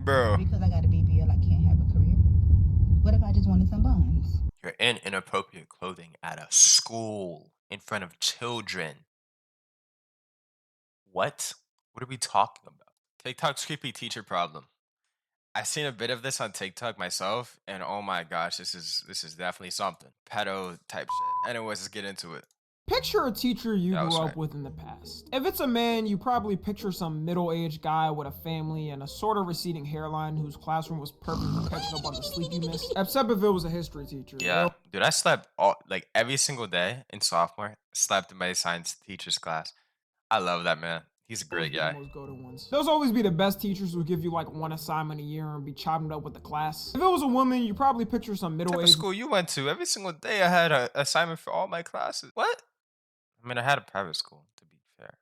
Bro, Because I got a BBL, I can't have a career. What if I just wanted some buns? you're in inappropriate clothing at a school in front of children. What? What are we talking about? TikTok's creepy teacher problem. I seen a bit of this on TikTok myself, and oh my gosh, this is definitely something. Pedo type shit. Anyways, let's get into it. Picture a teacher you That grew was up right. with in the past. If it's a man, you probably picture some middle-aged guy with a family and a sort of receding hairline whose classroom was perfect for catching up on the sleep you missed. Except if it was a history teacher. Yeah, dude, I slept all like every single day in sophomore. Slept in my science teacher's class. I love that man. He's a Always great be the guy. most go-to ones. Those always be the best teachers who give you like one assignment a year and be chopping it up with the class. If it was a woman, you probably picture some What type of middle-aged school you went to? Every single day I had an assignment for all my classes. What? I mean, I had a private school, to be fair.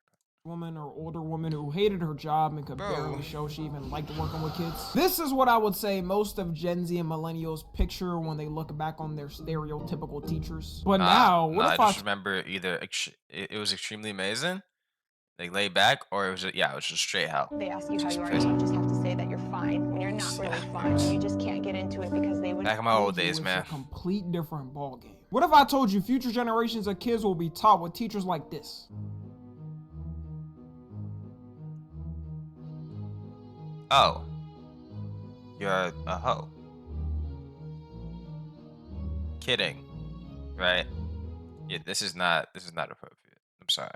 woman or older woman who hated her job and could Bro, barely show she even liked working with kids. This is what I would say most of Gen Z and millennials picture when they look back on their stereotypical teachers. But now, what nah, I if I just remember either it was extremely amazing, like laid back, or it was yeah, it was just straight hell. They ask you how Just you are, and crazy. you just have to say that you're fine when you're not really Yeah, fine, and you just can't get into it because they would. back in my old told you days, it's a man. complete different ballgame? What if I told you future generations of kids will be taught with teachers like this? Oh, you're a hoe. Kidding, right? Yeah, this is not appropriate. I'm sorry.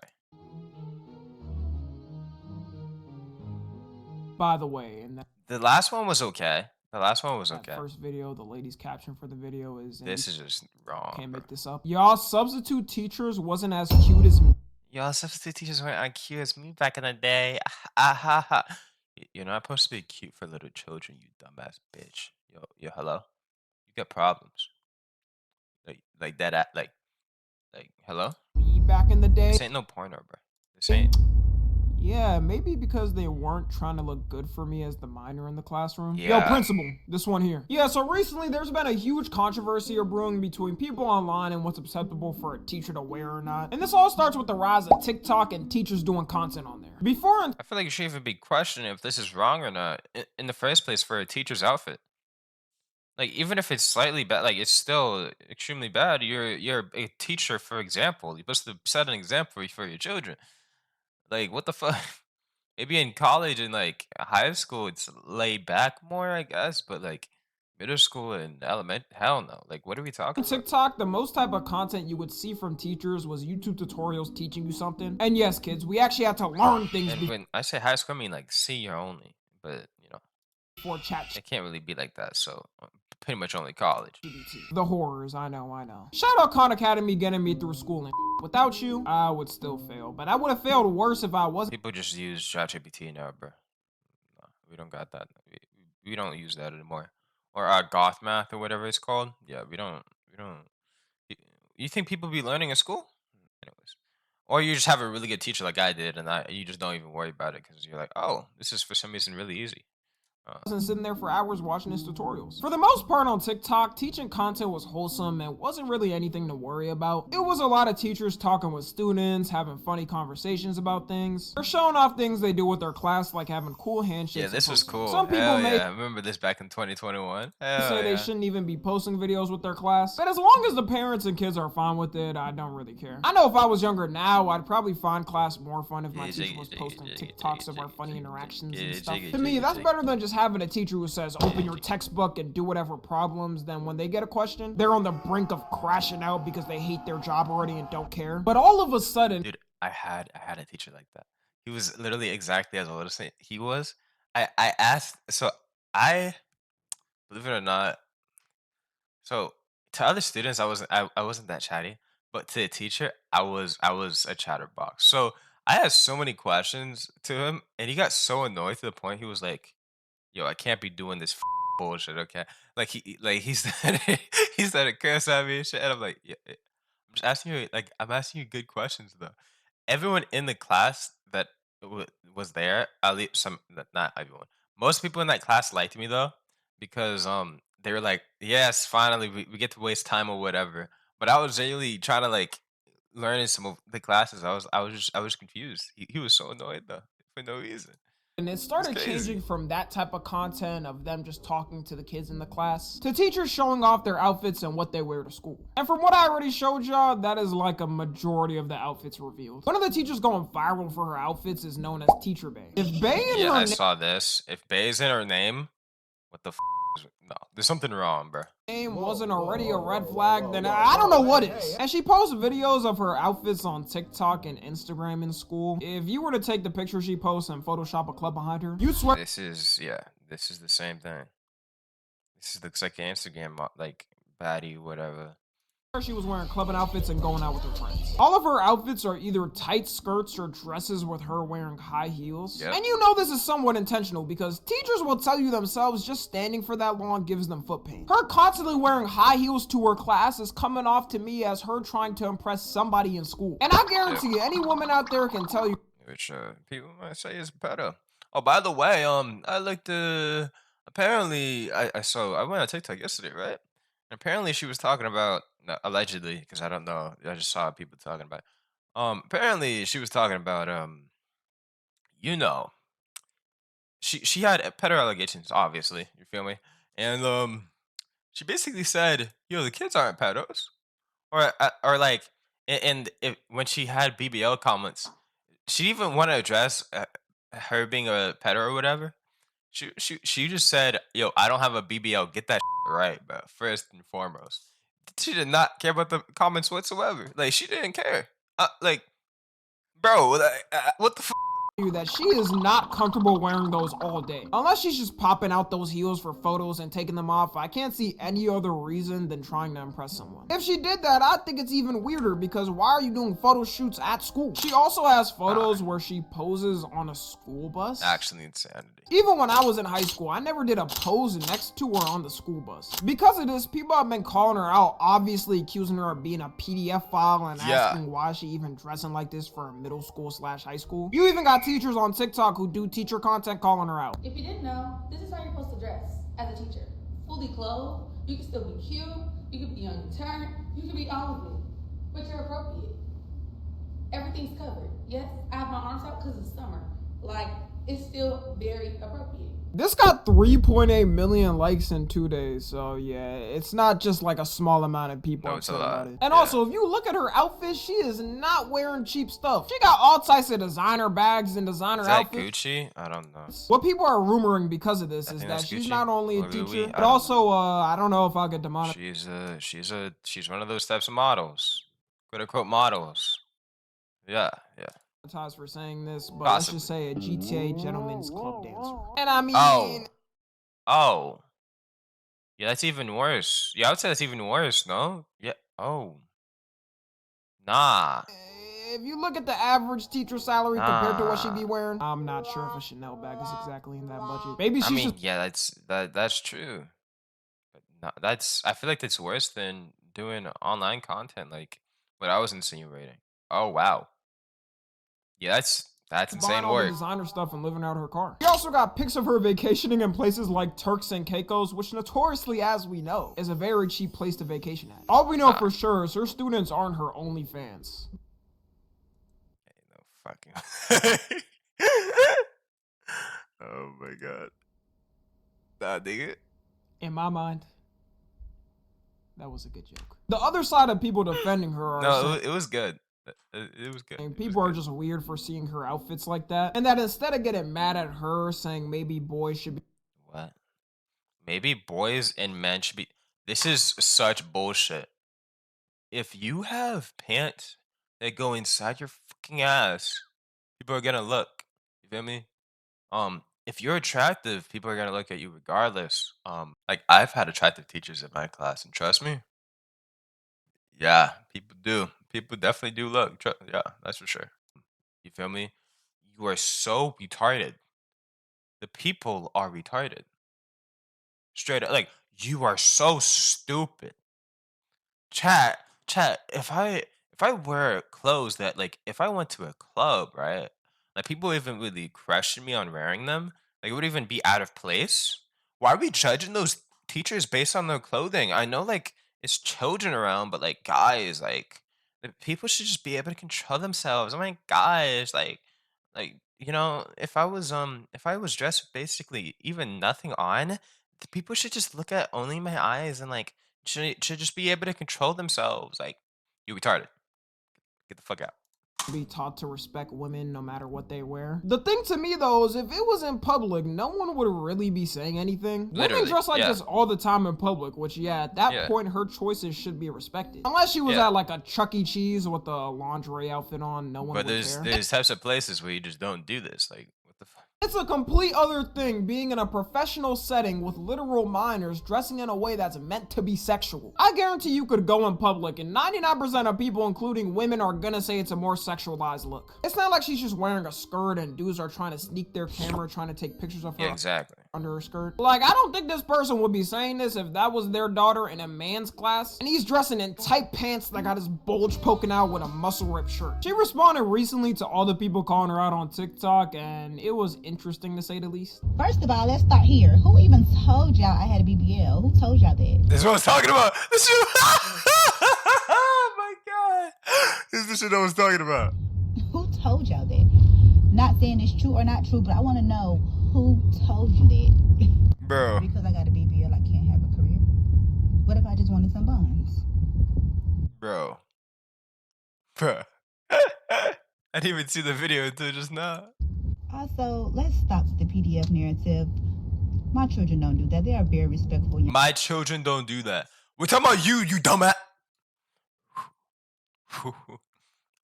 By the way, in that The last one was okay. The last one was okay. first video, the lady's caption for the video is, This is just wrong, can't bro. make this up. Y'all substitute teachers wasn't as cute as me. Y'all substitute teachers weren't on cue as me back in the day. Ah ha ha. You're not supposed to be cute for little children, you dumbass bitch. Yo, hello. You got problems. Like that. Like, hello. Back in the day. This ain't no porno, bro. This ain't. Yeah, maybe because they weren't trying to look good for me as the minor in the classroom. Yo, Yeah. principal, this one here. Yeah, so recently there's been a huge controversy brewing between people online and what's acceptable for a teacher to wear or not. And this all starts with the rise of TikTok and teachers doing content on there. Before and I feel like you should even be questioning if this is wrong or not in the first place for a teacher's outfit. Like even if it's slightly bad, like it's still extremely bad. You're a teacher, for example. You're supposed to set an example for your children. Like what the fuck? Maybe in college and like high school, it's laid back more, I guess. But like middle school and element, hell no. Like what are we talking about? TikTok, the most type of content you would see from teachers was YouTube tutorials teaching you something. And yes, kids, we actually had to learn things And when I say high school, I mean like senior only. But before chat. it can't really be like that. So pretty much only college. The horrors, I know. Shout out Khan Academy getting me through schooling. Without you, I would still fail. But I would have failed worse if I wasn't. People just use ChatGPT now, bro. No, we don't got that. We don't use that anymore. Or goth math or whatever it's called. Yeah, we don't. We don't. You think people be learning in school? Anyways, or you just have a really good teacher like I did, and you just don't even worry about it because you're like, oh, this is for some reason really easy. And sitting there for hours watching his tutorials. For the most part on TikTok, teaching content was wholesome and wasn't really anything to worry about. It was a lot of teachers talking with students, having funny conversations about things, or showing off things they do with their class, like having cool handshakes. Yeah, this was cool. Some people Hell may yeah. I remember this back in 2021. Hell say they yeah. shouldn't even be posting videos with their class, but as long as the parents and kids are fine with it, I don't really care. I know if I was younger now, I'd probably find class more fun if my teacher was posting TikToks of our funny interactions and stuff. To me, that's better than just having a teacher who says open your textbook and do whatever problems. Then when they get a question, they're on the brink of crashing out because they hate their job already and don't care. But all of a sudden, Dude, I had a teacher like that. He was literally exactly as old as he was. I asked, so I believe it or not. So to other students, I wasn't that chatty, but to the teacher, I was a chatterbox. So I had so many questions to him, and he got so annoyed to the point he was like, "Yo, I can't be doing this bullshit, okay?" Like he started he started cursing at me and shit, and I'm like, "Yeah, I'm just asking you I'm asking you good questions though." Everyone in the class that was there, at least not everyone. Most people in that class liked me though, because they were like, "Yes, finally we get to waste time or whatever." But I was genuinely trying to like learn in some of the classes. I was confused. He was so annoyed though for no reason. And it It's started crazy. changing from that type of content of them just talking to the kids in the class to teachers showing off their outfits and what they wear to school. And from what I already showed y'all, that is like a majority of the outfits revealed. One of the teachers going viral for her outfits is known as Teacher Bay. If Bay in Yeah, her I saw this. If Bay's in her name, what the no, there's something wrong, bro. name wasn't already a red flag, then I don't know what is. And she posts videos of her outfits on TikTok and Instagram in school. If you were to take the picture she posts and Photoshop a club behind her, you'd swear This is this is the same thing. Looks like an Instagram like baddie, whatever. she was wearing clubbing outfits and going out with her friends. All of her outfits are either tight skirts or dresses with her wearing high heels. Yep. And you know this is somewhat intentional because teachers will tell you themselves just standing for that long gives them foot pain. Her constantly wearing high heels to her class is coming off to me as her trying to impress somebody in school. And I guarantee you, any woman out there can tell you. Which people might say is better. Oh, by the way, I looked apparently I went on TikTok yesterday, right? And apparently she was talking about no, allegedly, because I don't know. I just saw people talking about it. Apparently she was talking about you know, she had pedo allegations, obviously, you feel me? And she basically said, yo, the kids aren't pedos. Or like and if when she had BBL comments, she didn't even want to address her being a pedo or whatever. She just said, "Yo, I don't have a BBL. Get that right, bro. First and foremost." She did not care about the comments whatsoever. Like she didn't care. Like, bro, like, what the? You that she is not comfortable wearing those all day. Unless she's just popping out those heels for photos and taking them off, I can't see any other reason than trying to impress someone. If she did that, I think it's even weirder because why are you doing photo shoots at school? She also has photos where she poses on a school bus. Actually, insanity. Even when I was in high school, I never did a pose next to her on the school bus. Because of this, people have been calling her out, obviously accusing her of being a PDF file and asking why she even dressing like this for middle school / high school. You even got teachers on TikTok who do teacher content calling her out. If you didn't know, this is how you're supposed to dress as a teacher. Fully clothed, you can still be cute, you can be on your turn, you can be all of it, but you're appropriate. Everything's covered. Yes, I have my arms out because it's summer. Like, it's still very appropriate. This got 3.8 million likes in 2 days, so yeah, it's not just like a small amount of people upset about it. And also, if you look at her outfit, she is not wearing cheap stuff. She got all types of designer bags and designer outfits. Gucci? I don't know. What people are rumoring because of this is that she's not only a teacher, but also, I don't know if I'll get demonetized. She's one of those types of models, quote unquote models. Yeah. For saying this, but let's just say a GTA gentleman's club dancer. And I mean, oh, yeah, that's even worse. Yeah, I would say that's even worse. No, yeah. Oh, nah. If you look at the average teacher salary compared to what she be wearing, I'm not sure if a Chanel bag is exactly in that budget. Maybe she's just yeah, that's true. But no, I feel like that's worse than doing online content, like what I was insinuating. Oh wow. Yeah, that's insane buying all the work. designer stuff and living out her car. We also got pics of her vacationing in places like Turks and Caicos, which notoriously, as we know, is a very cheap place to vacation at. All we know for sure is her students aren't her only fans. Ain't no fucking. Oh my god. Nah, nigga. In my mind, that was a good joke. The other side of people defending her are No, it was good. It was good. People are just weird for seeing her outfits like that. And that instead of getting mad at her saying maybe boys should be... What? Maybe boys and men should be... This is such bullshit. If you have pants that go inside your fucking ass, people are gonna look. You feel me? If you're attractive, people are gonna look at you regardless. Like I've had attractive teachers in my class, and trust me, yeah, people do. People definitely do look. Yeah, that's for sure. You feel me? You are so retarded. The people are retarded. Straight up, like you are so stupid. Chat. If I wear clothes that like if I went to a club, right? Like people even really question me on wearing them. Like it would even be out of place. Why are we judging those teachers based on their clothing? I know like it's children around, but like guys, like people should just be able to control themselves. I mean, guys, like you know, if I was dressed with basically even nothing on, the people should just look at only my eyes and like should just be able to control themselves. Like, you retarded. Get the fuck out. Be taught to respect women no matter what they wear. The thing to me though is if it was in public, no one would really be saying anything. Women dress like this all the time in public, which yeah, at that point her choices should be respected. Unless she was at like a Chuck E. Cheese with a lingerie outfit on, no one would care. There's types of places where you just don't do this. Like, what the fuck? It's a complete other thing being in a professional setting with literal minors dressing in a way that's meant to be sexual. I guarantee you could go in public and 99% of people, including women, are gonna say it's a more sexualized look. It's not like she's just wearing a skirt and dudes are trying to sneak their camera, trying to take pictures of her. Yeah, exactly. Under her skirt. Like, I don't think this person would be saying this if that was their daughter in a man's class and he's dressing in tight pants that got his bulge poking out with a muscle ripped shirt. She responded recently to all the people calling her out on TikTok and it was interesting to say the least. First of all, let's start here. Who even told y'all I had a BBL? Who told y'all that? This is what I was talking about. This is oh my god. This is the shit I was talking about. Who told y'all that? Not saying it's true or not true, but I want to know who told you that. Bro. Because I got a BBL, I can't have a career. What if I just wanted some buns? Bro. I didn't even see the video until just now. Also, let's stop the PDF narrative. My children don't do that. They are very respectful. My children don't do that. We're talking about you dumbass.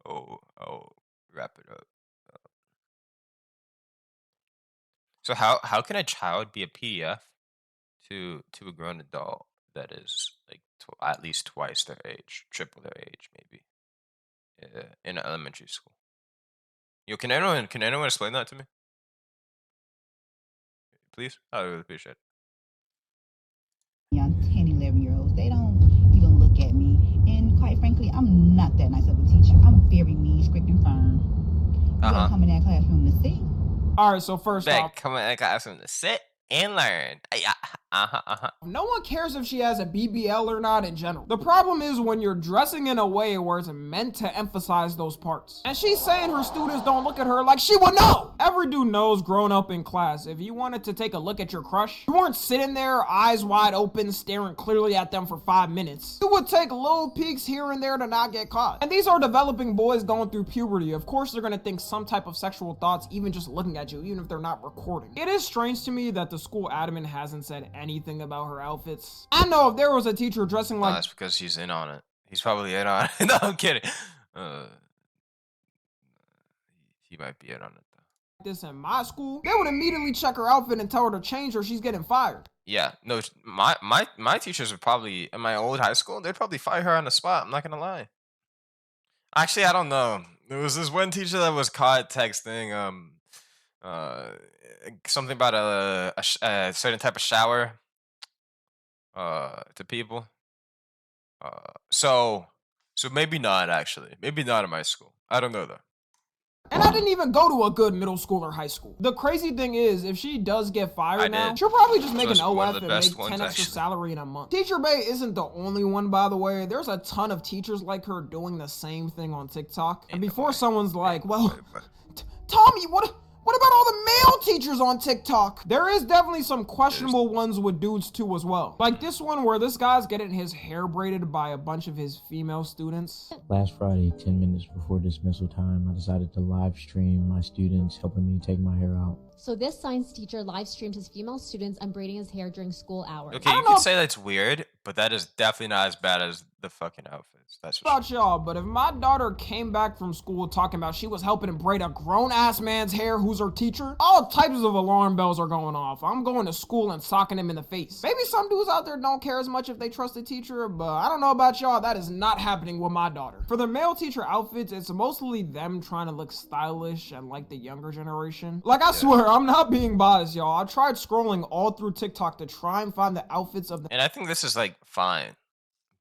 oh, wrap it up. So how can a child be a PDF to a grown adult that is like at least twice their age, triple their age, maybe, in elementary school? Yo, can anyone explain that to me, please? I would really appreciate it. Young 10, 11-year-olds, they don't even look at me. And quite frankly, I'm not that nice of a teacher. I'm very mean, strict, and firm. You gotta come in that classroom to see. All right, so first off, come in that classroom to sit and learn. No one cares if she has a BBL or not in general. The problem is when you're dressing in a way where it's meant to emphasize those parts. And she's saying her students don't look at her like she would know. Every dude knows growing up in class, if you wanted to take a look at your crush, you weren't sitting there eyes wide open staring clearly at them for 5 minutes. You would take little peeks here and there to not get caught. And these are developing boys going through puberty. Of course they're gonna think some type of sexual thoughts even just looking at you, even if they're not recording. It is strange to me that the school admin hasn't said anything about her outfits. I know if there was a teacher dressing like— that's because he's in on it. He's probably in on it. No, I'm kidding. He might be in on it though. This in my school, they would immediately check her outfit and tell her to change or she's getting fired. Yeah, no, my teachers would probably, in my old high school, they'd probably fire her on the spot. I'm not gonna lie. Actually, I don't know. There was this one teacher that was caught texting something about a certain type of shower to people. So maybe not, actually. Maybe not in my school. I don't know though. And I didn't even go to a good middle school or high school. The crazy thing is, if she does get fired now, she'll probably just make an OF and make 10 extra salary in a month. Teacher Bay isn't the only one, by the way. There's a ton of teachers like her doing the same thing on TikTok. And before someone's like, well, Tommy, what about all the male teachers on TikTok? There is definitely some questionable ones with dudes too as well. Like this one where this guy's getting his hair braided by a bunch of his female students. Last Friday, 10 minutes before dismissal time, I decided to live stream my students helping me take my hair out. So this science teacher live streamed his female students unbraiding his hair during school hours. Okay, you could say that's weird, but that is definitely not as bad as the fucking outfits. That's for about y'all, but if my daughter came back from school talking about she was helping him braid a grown-ass man's hair who's her teacher, all types of alarm bells are going off. I'm going to school and socking him in the face. Maybe some dudes out there don't care as much if they trust a teacher, but I don't know about y'all, that is not happening with my daughter. For the male teacher outfits, it's mostly them trying to look stylish and like the younger generation. Like, I swear, I'm not being biased, y'all. I tried scrolling all through TikTok to try and find the outfits of the— And I think this is like fine,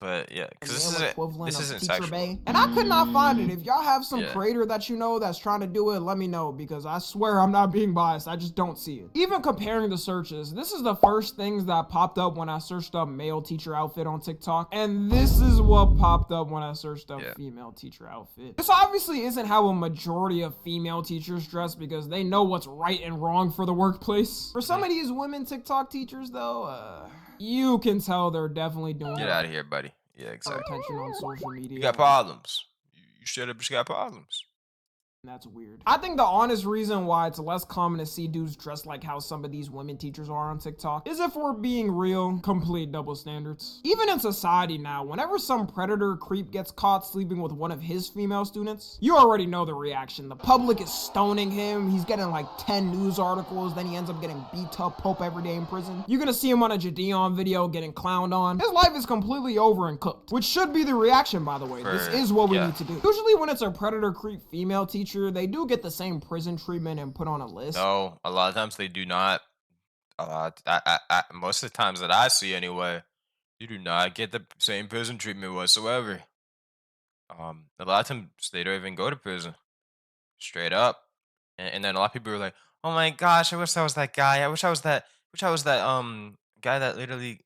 But yeah, because male equivalent this of isn't Teacher sexual. Bay. And I could not find it. If y'all have some Yeah. creator that you know that's trying to do it, let me know, because I swear I'm not being biased. I just don't see it. Even comparing the searches, this is the first things that popped up when I searched up male teacher outfit on TikTok. And this is what popped up when I searched up female teacher outfit. This obviously isn't how a majority of female teachers dress, because they know what's right and wrong for the workplace. For some of these women TikTok teachers though, you can tell they're definitely doing Get out of here, buddy. Yeah, exactly. attention on social media. You got problems. You straight up just got problems. That's weird. I think the honest reason why it's less common to see dudes dressed like how some of these women teachers are on TikTok is, if we're being real, complete double standards. Even in society now, whenever some predator creep gets caught sleeping with one of his female students, you already know the reaction. The public is stoning him. He's getting like 10 news articles. Then he ends up getting beat up Pope every day in prison. You're gonna see him on a Jadeon video getting clowned on. His life is completely over and cooked, which should be the reaction, by the way. This is what we need to do. Usually when it's a predator creep female teacher, they do get the same prison treatment and put on a list. No, a lot of times they do not. Most of the times that I see anyway, you do not get the same prison treatment whatsoever. A lot of times they don't even go to prison, straight up. And then a lot of people are like, "Oh my gosh, I wish I was that guy. I wish I was that. Wish I was that guy that literally,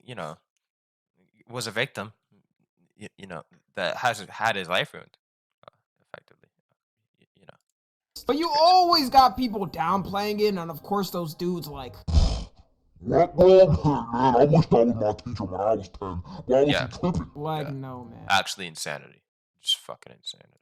was a victim. That has had his life ruined, effectively. You know." But you always got people downplaying it, and of course those dudes like, what, man? I wish that was my teacher when I was 10. Why was he tripping? Like, no, man. Actually insanity. Just fucking insanity.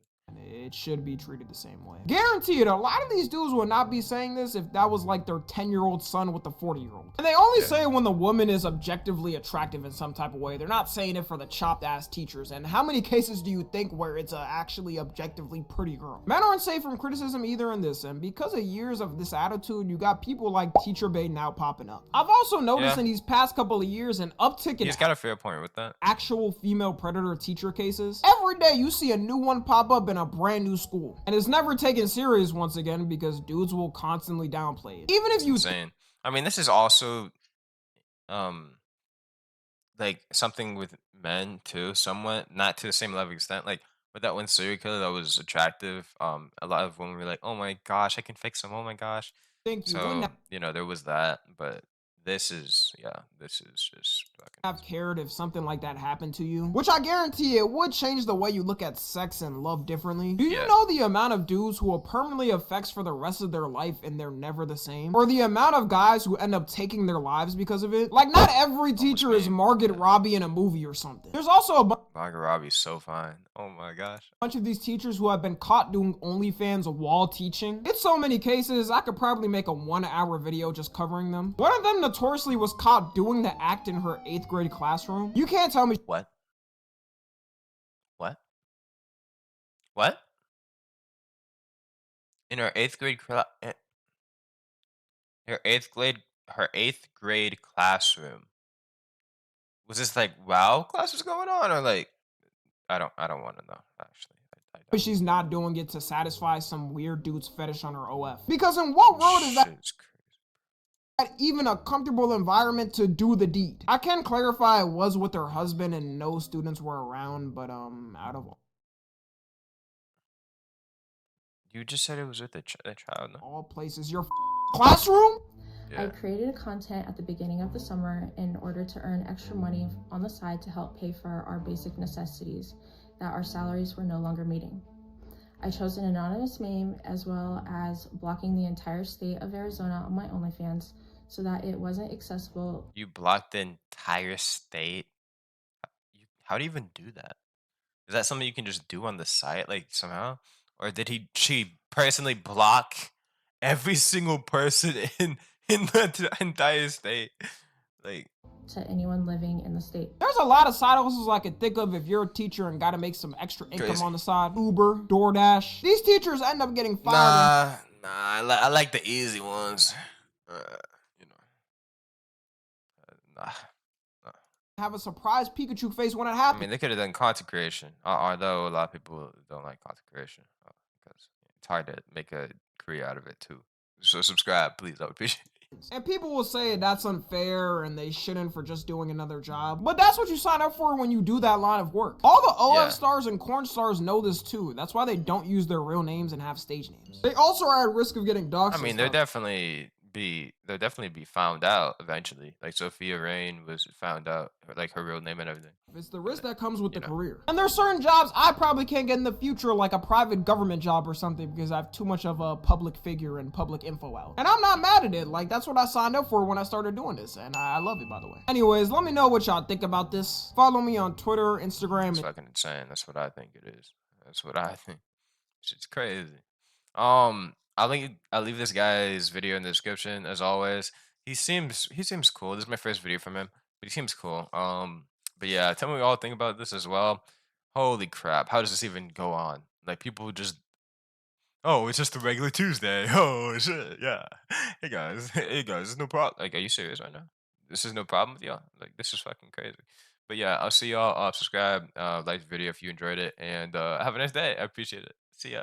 It should be treated the same way. Guaranteed, a lot of these dudes would not be saying this if that was like their 10-year-old son with a 40-year-old. And they only say it when the woman is objectively attractive in some type of way. They're not saying it for the chopped ass teachers. And how many cases do you think where it's a actually objectively pretty girl? Men aren't safe from criticism either in this, and because of years of this attitude, you got people like Teacher Bay now popping up. I've also noticed in these past couple of years an uptick in He's got a fair point with that. Actual female predator teacher cases. Every day you see a new one pop up in a brand new school, and it's never taken serious once again because dudes will constantly downplay it. Even if you insane. I mean, this is also like something with men too, somewhat, not to the same level extent. Like with that one serial killer that was attractive, a lot of women were like, "Oh my gosh, I can fix him. Oh my gosh." think you So wouldn't there was that, but this is just fucking have cared if something like that happened to you, which I guarantee it would change the way you look at sex and love differently. Do you know the amount of dudes who are permanently affects for the rest of their life and they're never the same? Or the amount of guys who end up taking their lives because of it? Like, not every teacher is Margot Robbie in a movie or something. There's also a Margot Robbie's so fine. Oh my gosh. bunch of these teachers who have been caught doing OnlyFans while teaching. It's so many cases, I could probably make a 1-hour video just covering them. One of them notoriously was caught doing the act in her 8th grade classroom. You can't tell me What? What? What? In her 8th grade her 8th grade classroom. Was this like wow class was going on, or like I don't want to know actually. I don't. she's not doing it to satisfy some weird dude's fetish on her OF. Because in what world is that even a comfortable environment to do the deed? I can clarify it was with her husband and no students were around, but out of You just said it was with a child. No? all places, your classroom? Yeah. I created content at the beginning of the summer in order to earn extra money on the side to help pay for our basic necessities that our salaries were no longer meeting. I chose an anonymous name as well as blocking the entire state of Arizona on my OnlyFans so that it wasn't accessible. You blocked the entire state. How do you even do that? Is that something you can just do on the site, like somehow, or did she personally block every single person in the entire state? Like, to anyone living in the state. There's a lot of side hustles I could think of if you're a teacher and gotta make some extra income on the side. Uber, DoorDash. These teachers end up getting fired. I like the easy ones. Nah. Have a surprise Pikachu face when it I happens. mean, they could have done content creation, although a lot of people don't like content creation because it's hard to make a career out of it too. So subscribe, please. I would appreciate it. And people will say that's unfair and they shouldn't for just doing another job. But that's what you sign up for when you do that line of work. All the OF stars and corn stars know this too. That's why they don't use their real names and have stage names. They also are at risk of getting doxxed. I mean, they'll definitely be found out eventually. Like Sophia Rain was found out, like her real name and everything. It's the risk that comes with the career. And there's certain jobs I probably can't get in the future, like a private government job or something, because I have too much of a public figure and public info out. And I'm not mad at it. Like, that's what I signed up for when I started doing this. And I love it, by the way. Anyways, let me know what y'all think about this. Follow me on Twitter, Instagram. It's fucking insane. That's what I think it is. That's what I think. Shit's crazy. I'll leave this guy's video in the description as always. He seems cool. This is my first video from him, but he seems cool. But yeah, tell me what y'all think about this as well. Holy crap, how does this even go on? Like people just, oh, it's just a regular Tuesday. Oh shit, yeah. Hey guys, there's no problem. Like, are you serious right now? This is no problem with y'all? Like, this is fucking crazy. But yeah, I'll see y'all. Subscribe, like the video if you enjoyed it, and have a nice day. I appreciate it. See ya.